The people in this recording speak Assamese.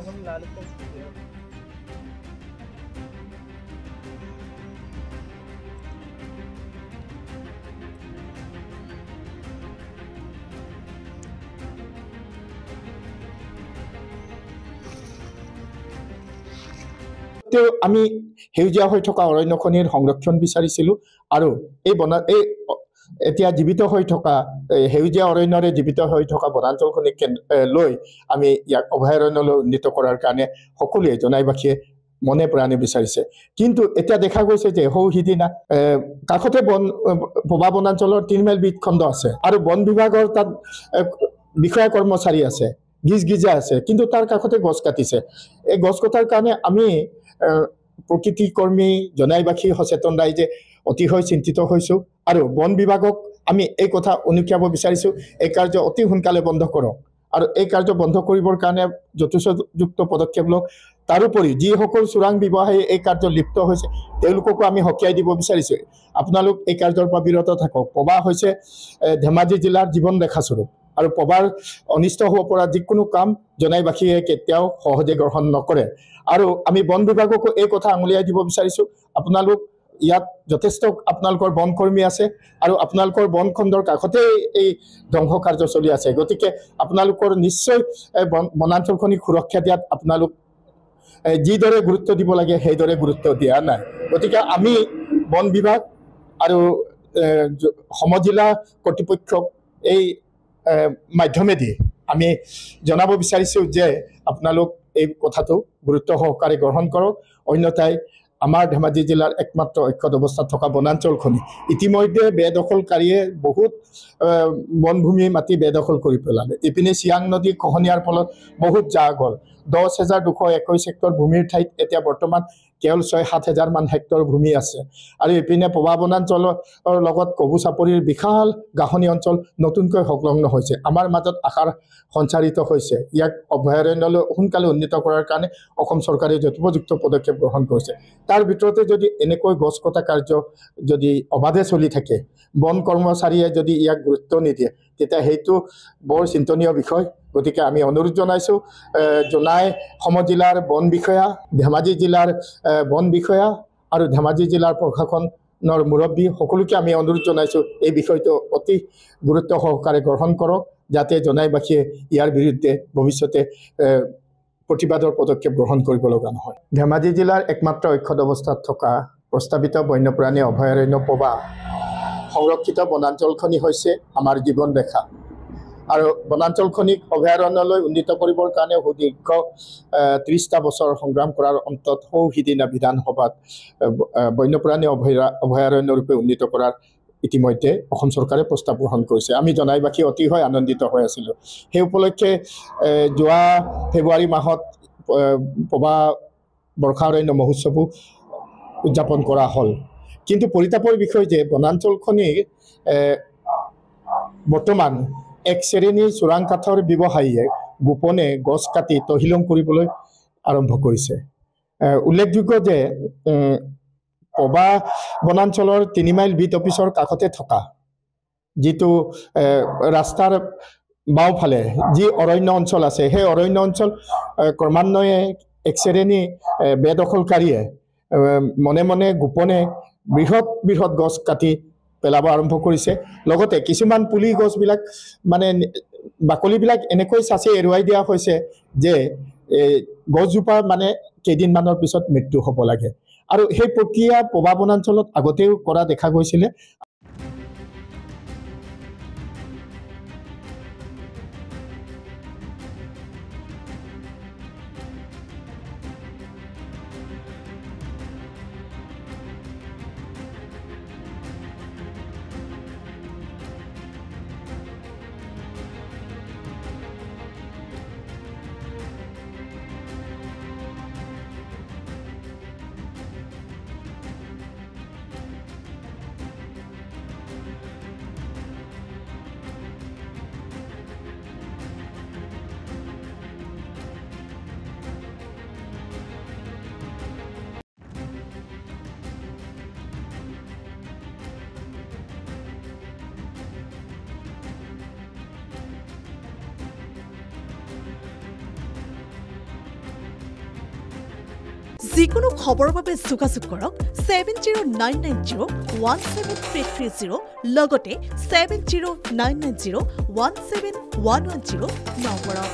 আমি সেউজীয়া হৈ থকা অৰণ্যখনিৰ সংৰক্ষণ বিচাৰিছিলোঁ আৰু এই এতিয়া জীৱিত হৈ থকা সেউজীয়া অৰণ্যৰে জীৱিত হৈ থকা বনাঞ্চলখনিক লৈ আমি ইয়াক অভয়াৰণ্যলৈ উন্নীত কৰাৰ কাৰণে সকলোৱে জনাইবাসীয়ে মনে প্ৰাণে বিচাৰিছে। কিন্তু এতিয়া দেখা গৈছে যে সিদিনা কাষতে পবা বনাঞ্চলৰ 3 মাইল বিখণ্ড আছে আৰু বন বিভাগৰ তাত বিষয়া কৰ্মচাৰী আছে, গিজগিজা আছে, কিন্তু তাৰ কাষতে গছ কাটিছে। এই গছ কটাৰ কাৰণে আমি প্ৰকৃতি কৰ্মী জনাইবাসী সচেতন ৰাইজে অতিশয় চিন্তিত হৈছোঁ আৰু বন বিভাগক আমি এই কথা উনুকিয়াব বিচাৰিছোঁ, এই কাৰ্য অতি সোনকালে বন্ধ কৰক আৰু এই কাৰ্য বন্ধ কৰিবৰ কাৰণে যথোপযুক্ত পদক্ষেপ লওক। তাৰোপৰি যিসকল চোৰাং ব্যৱসায়ী এই কাৰ্যত লিপ্ত হৈছে তেওঁলোককো আমি সকীয়াই দিব বিচাৰিছোঁ, আপোনালোক এই কাৰ্যৰ পৰা বিৰত থাকক। পবা হৈছে ধেমাজি জিলাৰ জীৱন ৰেখাস্বৰূপ আৰু পবাৰ অনিষ্ট হ'ব পৰা যিকোনো কাম জনাইবাসীয়ে কেতিয়াও সহজে গ্ৰহণ নকৰে আৰু আমি বন বিভাগকো এই কথা আঙুলিয়াই দিব বিচাৰিছোঁ, আপোনালোক ইয়াত যথেষ্ট আপোনালোকৰ বন কৰ্মী আছে আৰু আপোনালোকৰ বন খণ্ডৰ কাষতেই এই ধ্বংস কাৰ্য চলি আছে। গতিকে আপোনালোকৰ নিশ্চয় বনাঞ্চলখনিক সুৰক্ষা দিয়াত আপোনালোক যিদৰে গুৰুত্ব দিব লাগে সেইদৰে গুৰুত্ব দিয়া নাই। গতিকে আমি বন বিভাগ আৰু সমজিলা কৰ্তৃপক্ষক এই মাধ্যমেদি আমি জনাব বিচাৰিছোঁ যে আপোনালোক এই কথাটো গুৰুত্ব সহকাৰে গ্ৰহণ কৰক, অন্যথাই আমাৰ ধেমাজি জিলাৰ একমাত্ৰ অক্ষত অৱস্থাত থকা বনাঞ্চলখনি ইতিমধ্যে বেদখলকাৰীয়ে বহুত বনভূমি মাটি বেদখল কৰি পেলালে। ইপিনে চিয়াং নদী খহনীয়াৰ ফলত বহুত জাহ গ'ল। 10,221 হেক্টৰ ভূমিৰ ঠাইত এতিয়া বৰ্তমান কেৱল 6-7 হাজাৰমান হেক্টৰ ভূমি আছে আৰু ইপিনে পবা বনাঞ্চলৰ লগত কবু চাপৰিৰ বিশাল গাঁথনি অঞ্চল নতুনকৈ সংলগ্ন হৈছে। আমাৰ মাজত আশাৰ সঞ্চাৰিত হৈছে। ইয়াক অভয়াৰণ্যলৈ সোনকালে উন্নীত কৰাৰ কাৰণে অসম চৰকাৰে যথোপযুক্ত পদক্ষেপ গ্ৰহণ কৰিছে। তাৰ ভিতৰতে যদি এনেকৈ গছ কটা কাৰ্য যদি অবাধে চলি থাকে, বন কৰ্মচাৰীয়ে যদি ইয়াক গুৰুত্ব নিদিয়ে, তেতিয়া সেইটো বৰ চিন্তনীয় বিষয়। গতিকে আমি অনুৰোধ জনাইছোঁ, জনাই সমজিলাৰ বন বিষয়া, ধেমাজি জিলাৰ বন বিষয়া আৰু ধেমাজি জিলাৰ প্ৰশাসনৰ মুৰব্বী সকলোকে আমি অনুৰোধ জনাইছোঁ এই বিষয়টো অতি গুৰুত্ব সহকাৰে গ্ৰহণ কৰক, যাতে জনাইবাসীয়ে ইয়াৰ বিৰুদ্ধে ভৱিষ্যতে প্ৰতিবাদৰ পদক্ষেপ গ্ৰহণ কৰিব লগা নহয়। ধেমাজি জিলাৰ একমাত্ৰ অক্ষত অৱস্থাত থকা প্ৰস্তাৱিত বন্যপ্ৰাণী অভয়াৰণ্য পবা সংৰক্ষিত বনাঞ্চলখনি হৈছে আমাৰ জীৱন ৰেখা আৰু বনাঞ্চলখনিক অভয়াৰণ্যলৈ উন্নীত কৰিবৰ কাৰণে সুদীৰ্ঘ 30টা বছৰ সংগ্ৰাম কৰাৰ অন্তত সিদিনা বিধানসভাত বন্যপ্ৰাণী অভয়াৰণ্য ৰূপে উন্নীত কৰাৰ ইতিমধ্যে অসম চৰকাৰে প্ৰস্তাৱ গ্ৰহণ কৰিছে। আমি জনাইবাসী অতিশয় আনন্দিত হৈ আছিলোঁ। সেই উপলক্ষে যোৱা ফেব্ৰুৱাৰী মাহত পবা বৰ্ষা অৰণ্য মহোৎসৱো উদযাপন কৰা হ'ল। কিন্তু পৰিতাপৰ বিষয় যে বনাঞ্চলখনি বৰ্তমান এক শ্ৰেণীৰ চোৰাং কাঠৰ ব্যৱসায়ীয়ে গোপনে গছ কাটি তহিলং কৰিবলৈ আৰম্ভ কৰিছে। উল্লেখযোগ্য যে পবা বনাঞ্চলৰ 3 মাইল বিট অফিচৰ কাষতে থকা যিটো ৰাস্তাৰ বাওঁফালে যি অৰণ্য অঞ্চল আছে, সেই অৰণ্য অঞ্চল ক্ৰমান্বয়ে এক শ্ৰেণী বেদখলকাৰীয়ে মনে মনে গোপনে বৃহৎ বৃহৎ গছ কাটি পেলাব আৰম্ভ কৰিছে। লগতে কিছুমান পুলি গছবিলাক মানে বাকলিবিলাক এনেকৈ চাচি এৰুৱাই দিয়া হৈছে যে গছজোপা মানে কেইদিনমানৰ পিছত মৃত্যু হ'ব লাগে আৰু সেই প্ৰক্ৰিয়া পবা বনাঞ্চলত আগতেও কৰা দেখা গৈছিলে। যিকোনো খবৰৰ বাবে যোগাযোগ কৰক 7099017330 লগতে 7099017110 নম্বৰত।